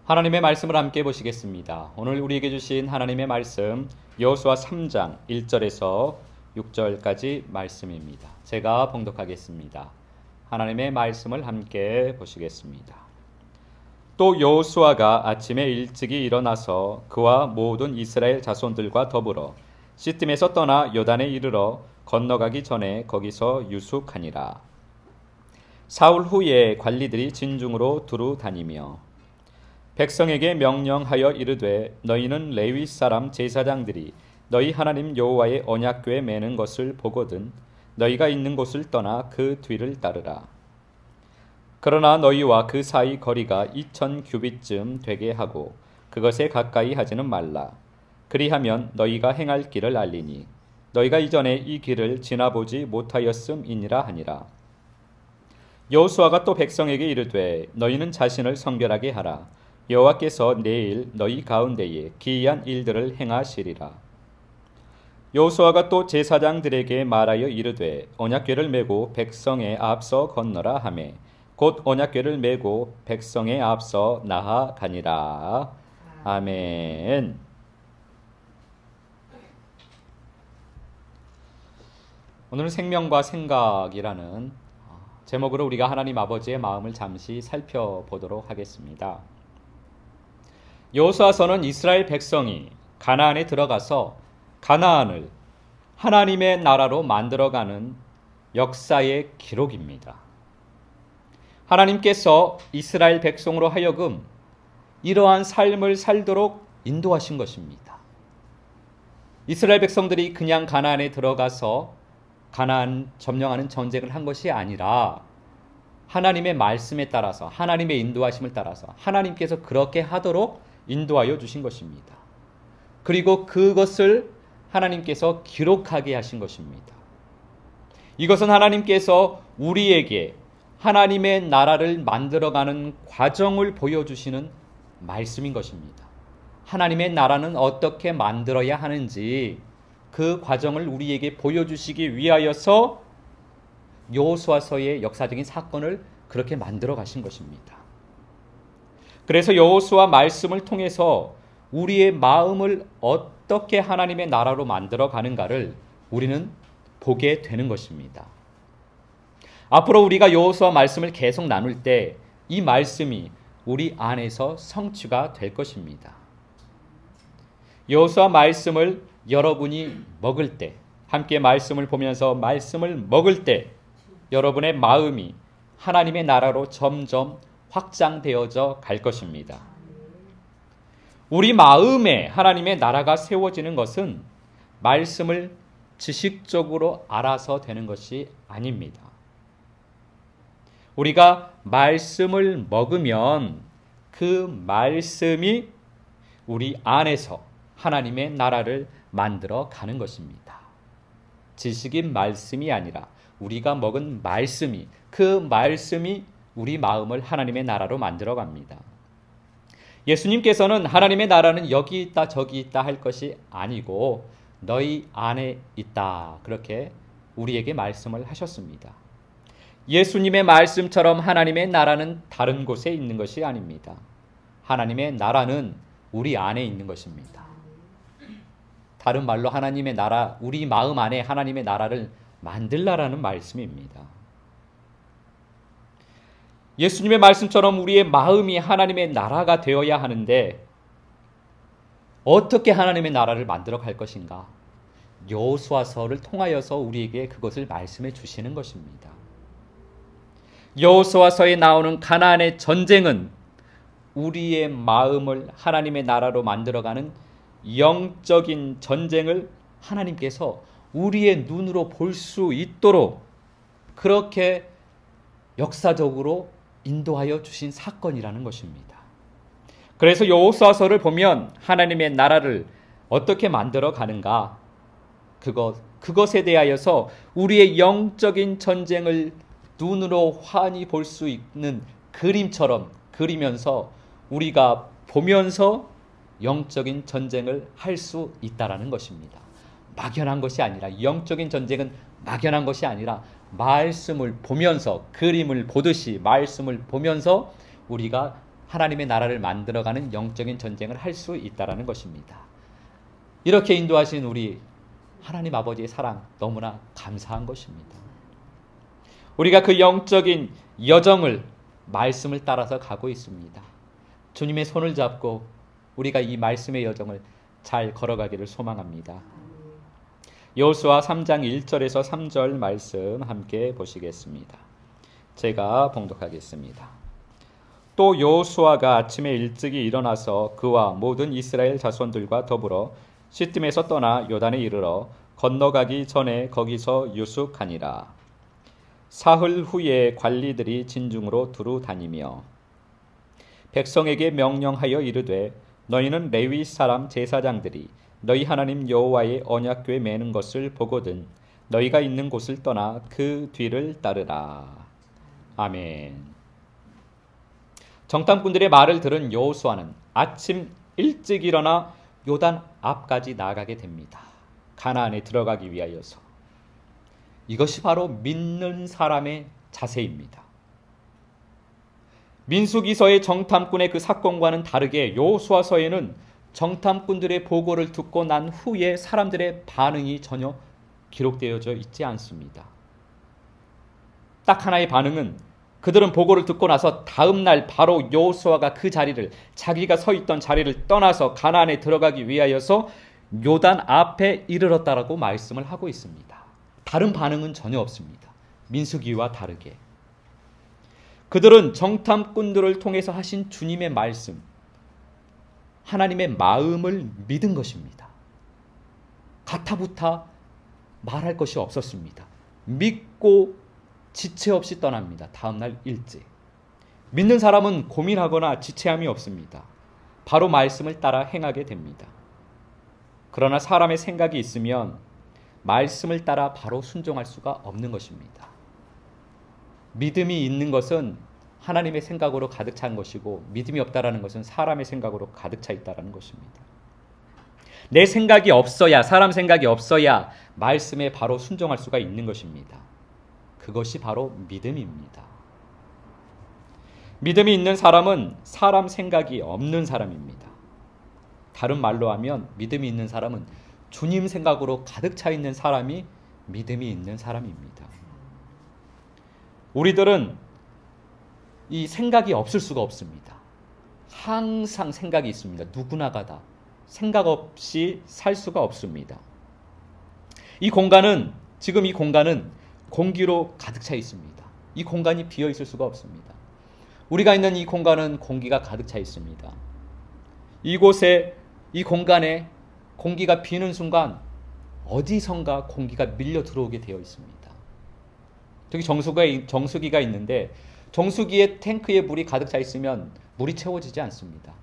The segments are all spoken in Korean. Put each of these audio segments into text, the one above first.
하나님의 말씀을 함께 보시겠습니다. 오늘 우리에게 주신 하나님의 말씀 여호수아 3장 1절에서 6절까지 말씀입니다. 제가 봉독하겠습니다. 하나님의 말씀을 함께 보시겠습니다. 또 여호수아가 아침에 일찍이 일어나서 그와 모든 이스라엘 자손들과 더불어 시팀에서 떠나 요단에 이르러 건너가기 전에 거기서 유숙하니라. 사울 후에 관리들이 진중으로 두루 다니며 백성에게 명령하여 이르되 너희는 레위 사람 제사장들이 너희 하나님 여호와의 언약궤에 매는 것을 보거든 너희가 있는 곳을 떠나 그 뒤를 따르라. 그러나 너희와 그 사이 거리가 2000 규빗쯤 되게 하고 그것에 가까이 하지는 말라. 그리하면 너희가 행할 길을 알리니 너희가 이전에 이 길을 지나보지 못하였음이니라 하니라. 여호수아가 또 백성에게 이르되 너희는 자신을 성결하게 하라. 여호와께서 내일 너희 가운데에 기이한 일들을 행하시리라. 여호수아가 또 제사장들에게 말하여 이르되 언약궤를 메고 백성에 앞서 건너라 하매 곧 언약궤를 메고 백성에 앞서 나아가니라. 아멘. 오늘은 생명과 생각이라는 제목으로 우리가 하나님 아버지의 마음을 잠시 살펴보도록 하겠습니다. 여호수아서는 이스라엘 백성이 가나안에 들어가서 가나안을 하나님의 나라로 만들어가는 역사의 기록입니다. 하나님께서 이스라엘 백성으로 하여금 이러한 삶을 살도록 인도하신 것입니다. 이스라엘 백성들이 그냥 가나안에 들어가서 가나안 점령하는 전쟁을 한 것이 아니라 하나님의 말씀에 따라서 하나님의 인도하심을 따라서 하나님께서 그렇게 하도록 인도하여 주신 것입니다. 그리고 그것을 하나님께서 기록하게 하신 것입니다. 이것은 하나님께서 우리에게 하나님의 나라를 만들어가는 과정을 보여주시는 말씀인 것입니다. 하나님의 나라는 어떻게 만들어야 하는지 그 과정을 우리에게 보여주시기 위하여서 여호수아서의 역사적인 사건을 그렇게 만들어 가신 것입니다. 그래서 여호수아 말씀을 통해서 우리의 마음을 어떻게 하나님의 나라로 만들어 가는가를 우리는 보게 되는 것입니다. 앞으로 우리가 여호수아 말씀을 계속 나눌 때 이 말씀이 우리 안에서 성취가 될 것입니다. 여호수아 말씀을 여러분이 먹을 때, 함께 말씀을 보면서 말씀을 먹을 때 여러분의 마음이 하나님의 나라로 점점 확장되어져 갈 것입니다. 우리 마음에 하나님의 나라가 세워지는 것은 말씀을 지식적으로 알아서 되는 것이 아닙니다. 우리가 말씀을 먹으면 그 말씀이 우리 안에서 하나님의 나라를 만들어 가는 것입니다. 지식인 말씀이 아니라 우리가 먹은 말씀이, 그 말씀이 우리 마음을 하나님의 나라로 만들어 갑니다. 예수님께서는 하나님의 나라는 여기 있다 저기 있다 할 것이 아니고 너희 안에 있다, 그렇게 우리에게 말씀을 하셨습니다. 예수님의 말씀처럼 하나님의 나라는 다른 곳에 있는 것이 아닙니다. 하나님의 나라는 우리 안에 있는 것입니다. 다른 말로 하나님의 나라, 우리 마음 안에 하나님의 나라를 만들라라는 말씀입니다. 예수님의 말씀처럼 우리의 마음이 하나님의 나라가 되어야 하는데 어떻게 하나님의 나라를 만들어 갈 것인가? 여호수아서를 통하여서 우리에게 그것을 말씀해 주시는 것입니다. 여호수아서에 나오는 가나안의 전쟁은 우리의 마음을 하나님의 나라로 만들어가는 영적인 전쟁을 하나님께서 우리의 눈으로 볼 수 있도록 그렇게 역사적으로 인도하여 주신 사건이라는 것입니다. 그래서 여호수아서를 보면 하나님의 나라를 어떻게 만들어 가는가, 그것에 대하여서 우리의 영적인 전쟁을 눈으로 환히 볼 수 있는 그림처럼 그리면서 우리가 보면서 영적인 전쟁을 할 수 있다라는 것입니다. 막연한 것이 아니라, 영적인 전쟁은 막연한 것이 아니라 말씀을 보면서, 그림을 보듯이 말씀을 보면서 우리가 하나님의 나라를 만들어가는 영적인 전쟁을 할 수 있다는 것입니다. 이렇게 인도하신 우리 하나님 아버지의 사랑 너무나 감사한 것입니다. 우리가 그 영적인 여정을 말씀을 따라서 가고 있습니다. 주님의 손을 잡고 우리가 이 말씀의 여정을 잘 걸어가기를 소망합니다. 여호수아 3장 1절에서 3절 말씀 함께 보시겠습니다. 제가 봉독하겠습니다. 또 여호수아가 아침에 일찍이 일어나서 그와 모든 이스라엘 자손들과 더불어 시팀에서 떠나 요단에 이르러 건너가기 전에 거기서 유숙하니라. 사흘 후에 관리들이 진중으로 두루 다니며 백성에게 명령하여 이르되 너희는 레위 사람 제사장들이 너희 하나님 여호와의 언약궤 매는 것을 보거든 너희가 있는 곳을 떠나 그 뒤를 따르라. 아멘. 정탐꾼들의 말을 들은 여호수아는 아침 일찍 일어나 요단 앞까지 나가게 됩니다. 가나안에 들어가기 위하여서. 이것이 바로 믿는 사람의 자세입니다. 민수기서의 정탐꾼의 그 사건과는 다르게 여호수아서에는 정탐꾼들의 보고를 듣고 난 후에 사람들의 반응이 전혀 기록되어져 있지 않습니다. 딱 하나의 반응은 그들은 보고를 듣고 나서 다음 날 바로 여호수아가 그 자리를 자기가 서 있던 자리를 떠나서 가나안에 들어가기 위하여서 요단 앞에 이르렀다라고 말씀을 하고 있습니다. 다른 반응은 전혀 없습니다. 민수기와 다르게. 그들은 정탐꾼들을 통해서 하신 주님의 말씀, 하나님의 마음을 믿은 것입니다. 가타부타 말할 것이 없었습니다. 믿고 지체 없이 떠납니다. 다음 날 일찍. 믿는 사람은 고민하거나 지체함이 없습니다. 바로 말씀을 따라 행하게 됩니다. 그러나 사람의 생각이 있으면 말씀을 따라 바로 순종할 수가 없는 것입니다. 믿음이 있는 것은 하나님의 생각으로 가득 찬 것이고 믿음이 없다라는 것은 사람의 생각으로 가득 차 있다라는 것입니다. 내 생각이 없어야, 사람 생각이 없어야 말씀에 바로 순종할 수가 있는 것입니다. 그것이 바로 믿음입니다. 믿음이 있는 사람은 사람 생각이 없는 사람입니다. 다른 말로 하면 믿음이 있는 사람은 주님 생각으로 가득 차 있는 사람이 믿음이 있는 사람입니다. 우리들은 이 생각이 없을 수가 없습니다. 항상 생각이 있습니다. 누구나가 다 생각 없이 살 수가 없습니다. 지금 이 공간은 공기로 가득 차 있습니다. 이 공간이 비어 있을 수가 없습니다. 우리가 있는 이 공간은 공기가 가득 차 있습니다. 이곳에, 이 공간에 공기가 비는 순간 어디선가 공기가 밀려 들어오게 되어 있습니다. 저기 정수기가 있는데 정수기에 탱크에 물이 가득 차 있으면 물이 채워지지 않습니다.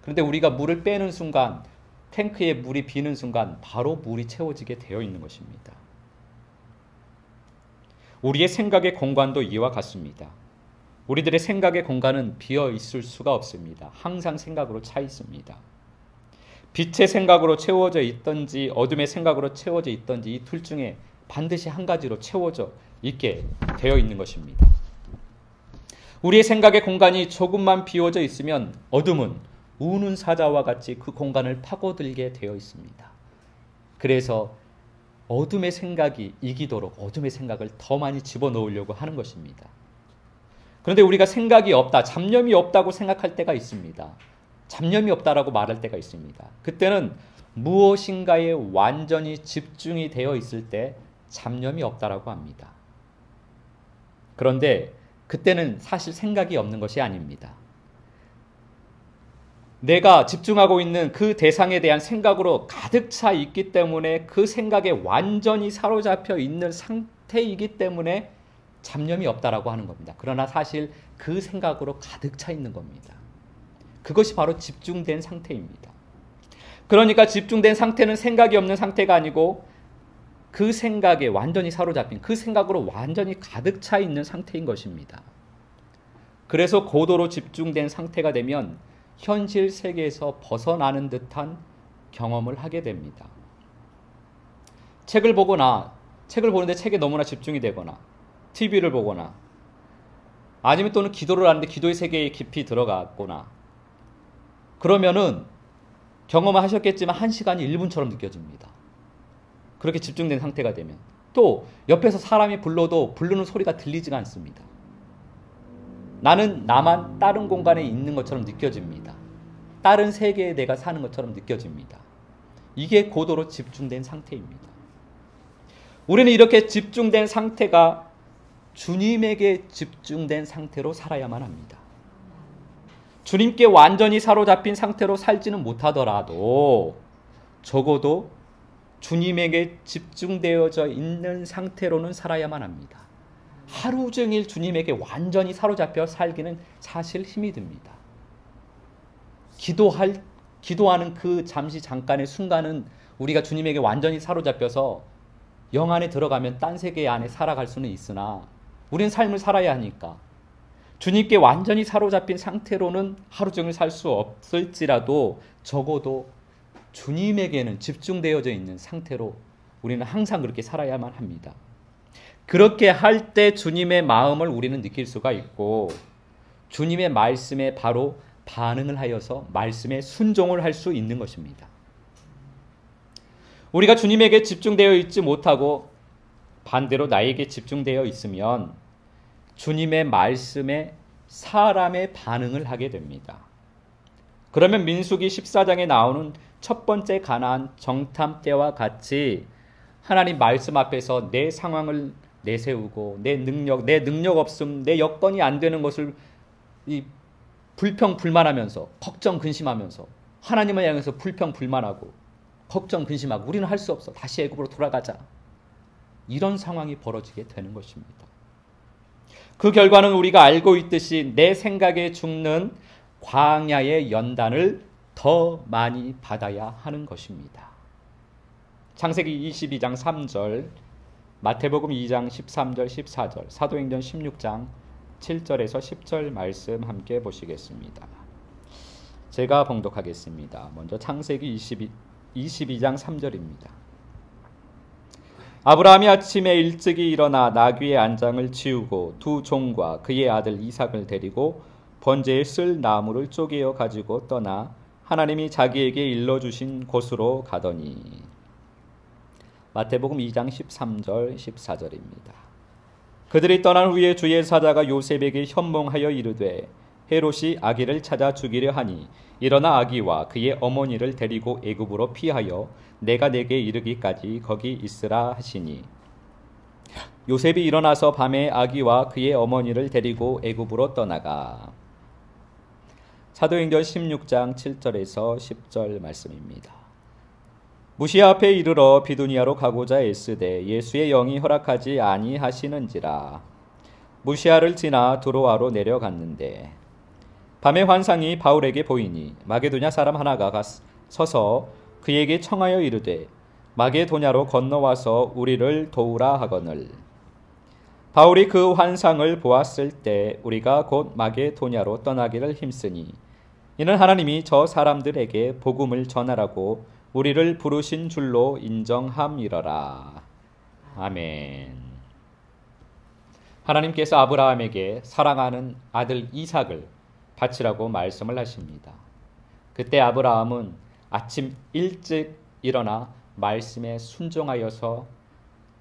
그런데 우리가 물을 빼는 순간, 탱크에 물이 비는 순간 바로 물이 채워지게 되어 있는 것입니다. 우리의 생각의 공간도 이와 같습니다. 우리들의 생각의 공간은 비어 있을 수가 없습니다. 항상 생각으로 차 있습니다. 빛의 생각으로 채워져 있든지 어둠의 생각으로 채워져 있든지 이 둘 중에 반드시 한 가지로 채워져 있게 되어 있는 것입니다. 우리의 생각의 공간이 조금만 비워져 있으면 어둠은 우는 사자와 같이 그 공간을 파고들게 되어 있습니다. 그래서 어둠의 생각이 이기도록 어둠의 생각을 더 많이 집어넣으려고 하는 것입니다. 그런데 우리가 생각이 없다, 잡념이 없다고 생각할 때가 있습니다. 잡념이 없다라고 말할 때가 있습니다. 그때는 무엇인가에 완전히 집중이 되어 있을 때 잡념이 없다라고 합니다. 그런데 그때는 사실 생각이 없는 것이 아닙니다. 내가 집중하고 있는 그 대상에 대한 생각으로 가득 차 있기 때문에 그 생각에 완전히 사로잡혀 있는 상태이기 때문에 잡념이 없다라고 하는 겁니다. 그러나 사실 그 생각으로 가득 차 있는 겁니다. 그것이 바로 집중된 상태입니다. 그러니까 집중된 상태는 생각이 없는 상태가 아니고 그 생각에 완전히 사로잡힌, 그 생각으로 완전히 가득 차 있는 상태인 것입니다. 그래서 고도로 집중된 상태가 되면 현실 세계에서 벗어나는 듯한 경험을 하게 됩니다. 책을 보는데 책에 너무나 집중이 되거나 TV를 보거나 아니면 또는 기도를 하는데 기도의 세계에 깊이 들어갔거나 그러면은 경험을 하셨겠지만 1시간이 1분처럼 느껴집니다. 그렇게 집중된 상태가 되면. 또 옆에서 사람이 불러도 부르는 소리가 들리지가 않습니다. 나는 나만 다른 공간에 있는 것처럼 느껴집니다. 다른 세계에 내가 사는 것처럼 느껴집니다. 이게 고도로 집중된 상태입니다. 우리는 이렇게 집중된 상태가 주님에게 집중된 상태로 살아야만 합니다. 주님께 완전히 사로잡힌 상태로 살지는 못하더라도 적어도 주님에게 집중되어져 있는 상태로는 살아야만 합니다. 하루 종일 주님에게 완전히 사로잡혀 살기는 사실 힘이 듭니다. 기도하는 그 잠깐의 순간은 우리가 주님에게 완전히 사로잡혀서 영 안에 들어가면 딴 세계 안에 살아갈 수는 있으나 우리는 삶을 살아야 하니까 주님께 완전히 사로잡힌 상태로는 하루 종일 살 수 없을지라도 적어도 주님에게는 집중되어져 있는 상태로 우리는 항상 그렇게 살아야만 합니다. 그렇게 할 때 주님의 마음을 우리는 느낄 수가 있고 주님의 말씀에 바로 반응을 하여서 말씀에 순종을 할 수 있는 것입니다. 우리가 주님에게 집중되어 있지 못하고 반대로 나에게 집중되어 있으면 주님의 말씀에 사람의 반응을 하게 됩니다. 그러면 민수기 14장에 나오는 첫 번째 가나안 정탐 때와 같이 하나님 말씀 앞에서 내 상황을 내세우고 내 능력 없음, 내 여건이 안 되는 것을 불평 불만하면서 걱정 근심하면서 하나님을 향해서 불평 불만하고 걱정 근심하고 우리는 할 수 없어. 다시 애굽으로 돌아가자. 이런 상황이 벌어지게 되는 것입니다. 그 결과는 우리가 알고 있듯이 내 생각에 죽는 광야의 연단을 더 많이 받아야 하는 것입니다. 창세기 22장 3절, 마태복음 2장 13절 14절, 사도행전 16장 7절에서 10절 말씀 함께 보시겠습니다. 제가 봉독하겠습니다. 먼저 창세기 22장 3절입니다. 아브라함이 아침에 일찍이 일어나 나귀의 안장을 치우고 두 종과 그의 아들 이삭을 데리고 번제에 쓸 나무를 쪼개어 가지고 떠나 하나님이 자기에게 일러주신 곳으로 가더니 마태복음 2장 13절 14절입니다. 그들이 떠난 후에 주의 사자가 요셉에게 현몽하여 이르되 헤롯이 아기를 찾아 죽이려 하니 일어나 아기와 그의 어머니를 데리고 애굽으로 피하여 내가 내게 이르기까지 거기 있으라 하시니 요셉이 일어나서 밤에 아기와 그의 어머니를 데리고 애굽으로 떠나가. 사도행전 16장 7절에서 10절 말씀입니다. 무시아 앞에 이르러 비두니아로 가고자 애쓰되 예수의 영이 허락하지 아니하시는지라. 무시아를 지나 두로아로 내려갔는데 밤에 환상이 바울에게 보이니 마게도냐 사람 하나가 서서 그에게 청하여 이르되 마게도냐로 건너와서 우리를 도우라 하거늘. 바울이 그 환상을 보았을 때 우리가 곧 마게도냐로 떠나기를 힘쓰니 이는 하나님이 저 사람들에게 복음을 전하라고 우리를 부르신 줄로 인정함이러라. 아멘. 하나님께서 아브라함에게 사랑하는 아들 이삭을 바치라고 말씀을 하십니다. 그때 아브라함은 아침 일찍 일어나 말씀에 순종하여서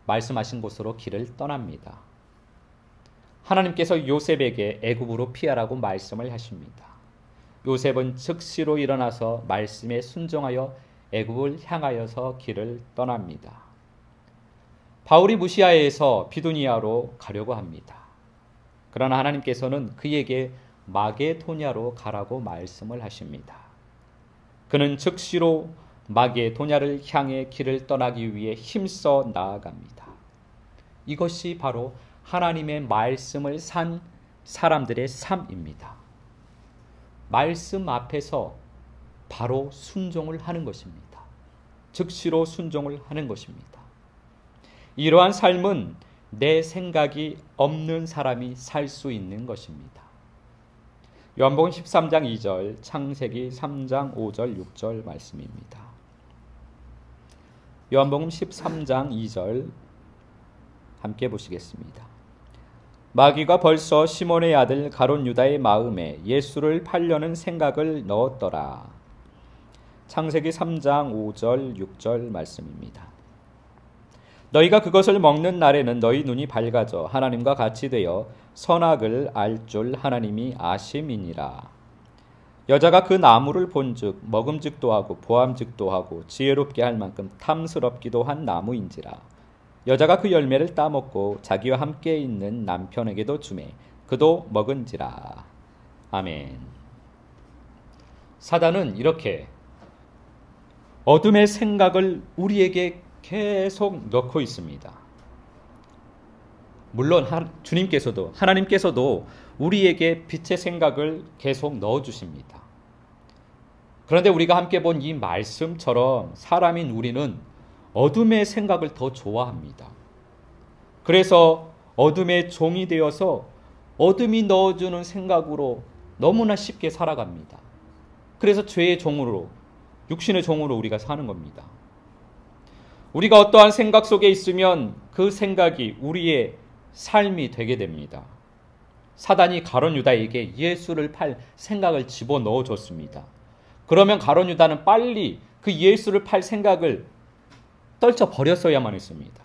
말씀하신 곳으로 길을 떠납니다. 하나님께서 요셉에게 애굽으로 피하라고 말씀을 하십니다. 요셉은 즉시로 일어나서 말씀에 순종하여 애굽을 향하여서 길을 떠납니다. 바울이 무시아에서 비두니아로 가려고 합니다. 그러나 하나님께서는 그에게 마게도냐로 가라고 말씀을 하십니다. 그는 즉시로 마게도냐를 향해 길을 떠나기 위해 힘써 나아갑니다. 이것이 바로 하나님의 말씀을 산 사람들의 삶입니다. 말씀 앞에서 바로 순종을 하는 것입니다. 즉시로 순종을 하는 것입니다. 이러한 삶은 내 생각이 없는 사람이 살 수 있는 것입니다. 요한복음 13장 2절, 창세기 3장 5절 6절 말씀입니다. 요한복음 13장 2절 함께 보시겠습니다. 마귀가 벌써 시몬의 아들 가룟 유다의 마음에 예수를 팔려는 생각을 넣었더라. 창세기 3장 5절 6절 말씀입니다. 너희가 그것을 먹는 날에는 너희 눈이 밝아져 하나님과 같이 되어 선악을 알 줄 하나님이 아심이니라. 여자가 그 나무를 본즉 먹음직도 하고 보암직도 하고 지혜롭게 할 만큼 탐스럽기도 한 나무인지라. 여자가 그 열매를 따먹고 자기와 함께 있는 남편에게도 주매 그도 먹은지라. 아멘. 사단은 이렇게 어둠의 생각을 우리에게 계속 넣고 있습니다. 물론 주님께서도 하나님께서도 우리에게 빛의 생각을 계속 넣어주십니다. 그런데 우리가 함께 본 이 말씀처럼 사람인 우리는 어둠의 생각을 더 좋아합니다. 그래서 어둠의 종이 되어서 어둠이 넣어주는 생각으로 너무나 쉽게 살아갑니다. 그래서 죄의 종으로, 육신의 종으로 우리가 사는 겁니다. 우리가 어떠한 생각 속에 있으면 그 생각이 우리의 삶이 되게 됩니다. 사단이 가룟 유다에게 예수를 팔 생각을 집어넣어 줬습니다. 그러면 가룟 유다는 빨리 그 예수를 팔 생각을 떨쳐버렸어야만 했습니다.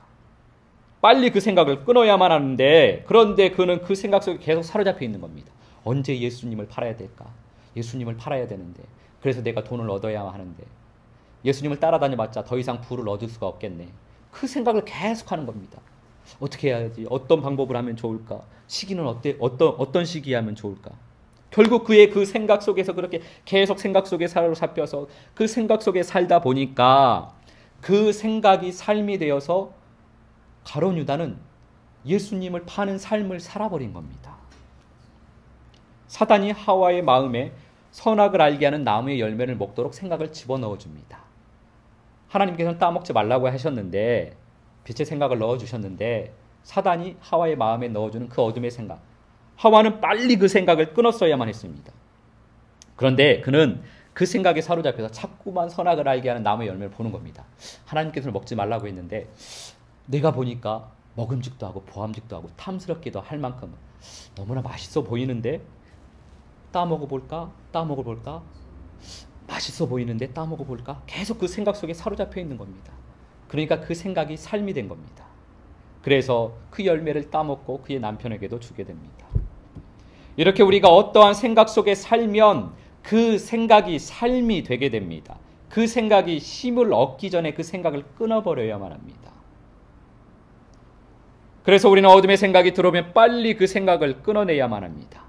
빨리 그 생각을 끊어야만 하는데, 그런데 그는 그 생각 속에 계속 사로잡혀 있는 겁니다. 언제 예수님을 팔아야 될까? 예수님을 팔아야 되는데, 그래서 내가 돈을 얻어야 하는데, 예수님을 따라다녀봤자 더 이상 부를 얻을 수가 없겠네. 그 생각을 계속하는 겁니다. 어떻게 해야지? 어떤 방법을 하면 좋을까? 시기는 어떤 시기에 하면 좋을까? 결국 그의 그 생각 속에서 그렇게 계속 생각 속에 사로잡혀서 그 생각 속에 살다 보니까 그 생각이 삶이 되어서 가룟 유다는 예수님을 파는 삶을 살아버린 겁니다. 사단이 하와의 마음에 선악을 알게 하는 나무의 열매를 먹도록 생각을 집어넣어 줍니다. 하나님께서는 따먹지 말라고 하셨는데, 빛의 생각을 넣어주셨는데, 사단이 하와의 마음에 넣어주는 그 어둠의 생각, 하와는 빨리 그 생각을 끊었어야만 했습니다. 그런데 그는 그 생각에 사로잡혀서 자꾸만 선악을 알게 하는 나무의 열매를 보는 겁니다. 하나님께서는 먹지 말라고 했는데 내가 보니까 먹음직도 하고 보암직도 하고 탐스럽기도 할 만큼 너무나 맛있어 보이는데 따먹어볼까? 맛있어 보이는데 따먹어볼까? 계속 그 생각 속에 사로잡혀 있는 겁니다. 그러니까 그 생각이 삶이 된 겁니다. 그래서 그 열매를 따먹고 그의 남편에게도 주게 됩니다. 이렇게 우리가 어떠한 생각 속에 살면 그 생각이 삶이 되게 됩니다. 그 생각이 힘을 얻기 전에 그 생각을 끊어버려야만 합니다. 그래서 우리는 어둠의 생각이 들어오면 빨리 그 생각을 끊어내야만 합니다.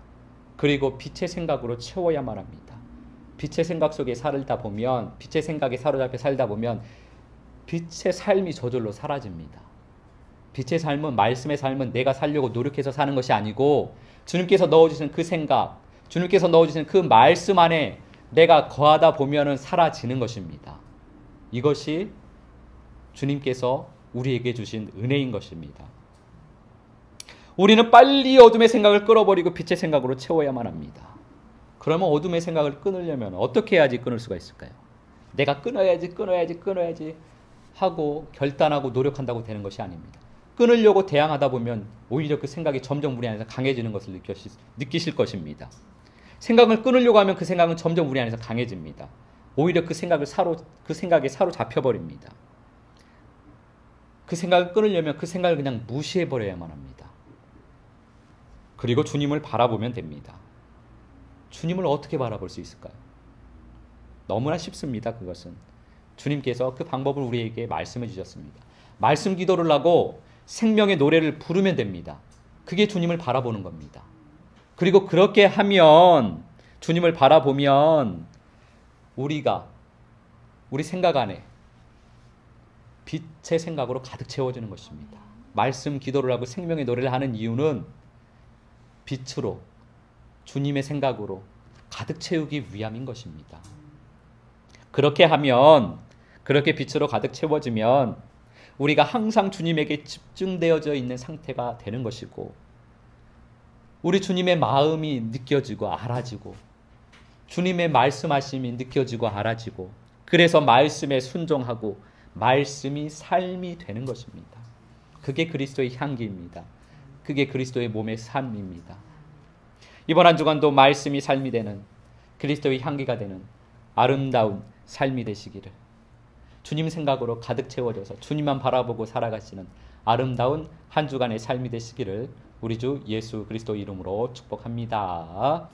그리고 빛의 생각으로 채워야만 합니다. 빛의 생각 속에 살다 보면, 빛의 생각에 사로잡혀 살다 보면 빛의 삶이 저절로 사라집니다. 빛의 삶은, 말씀의 삶은 내가 살려고 노력해서 사는 것이 아니고 주님께서 넣어주신 그 생각, 주님께서 넣어주신 그 말씀 안에 내가 거하다 보면은 사라지는 것입니다. 이것이 주님께서 우리에게 주신 은혜인 것입니다. 우리는 빨리 어둠의 생각을 끌어버리고 빛의 생각으로 채워야만 합니다. 그러면 어둠의 생각을 끊으려면 어떻게 해야지 끊을 수가 있을까요? 내가 끊어야지 하고 결단하고 노력한다고 되는 것이 아닙니다. 끊으려고 대항하다 보면 오히려 그 생각이 점점 우리 안에서 강해지는 것을 느끼실 것입니다. 생각을 끊으려고 하면 그 생각은 점점 우리 안에서 강해집니다. 오히려 그 생각에 사로잡혀버립니다. 그 생각을 끊으려면 그 생각을 그냥 무시해버려야만 합니다. 그리고 주님을 바라보면 됩니다. 주님을 어떻게 바라볼 수 있을까요? 너무나 쉽습니다. 그것은 주님께서 그 방법을 우리에게 말씀해 주셨습니다. 말씀 기도를 하고 생명의 노래를 부르면 됩니다. 그게 주님을 바라보는 겁니다. 그리고 그렇게 하면, 주님을 바라보면 우리 생각 안에 빛의 생각으로 가득 채워지는 것입니다. 말씀 기도를 하고 생명의 노래를 하는 이유는 빛으로, 주님의 생각으로 가득 채우기 위함인 것입니다. 그렇게 하면, 그렇게 빛으로 가득 채워지면 우리가 항상 주님에게 집중되어져 있는 상태가 되는 것이고, 우리 주님의 마음이 느껴지고 알아지고, 주님의 말씀하심이 느껴지고 알아지고, 그래서 말씀에 순종하고 말씀이 삶이 되는 것입니다. 그게 그리스도의 향기입니다. 그게 그리스도의 몸의 삶입니다. 이번 한 주간도 말씀이 삶이 되는, 그리스도의 향기가 되는 아름다운 삶이 되시기를, 주님 생각으로 가득 채워져서 주님만 바라보고 살아가시는 아름다운 한 주간의 삶이 되시기를 우리 주 예수 그리스도 이름으로 축복합니다.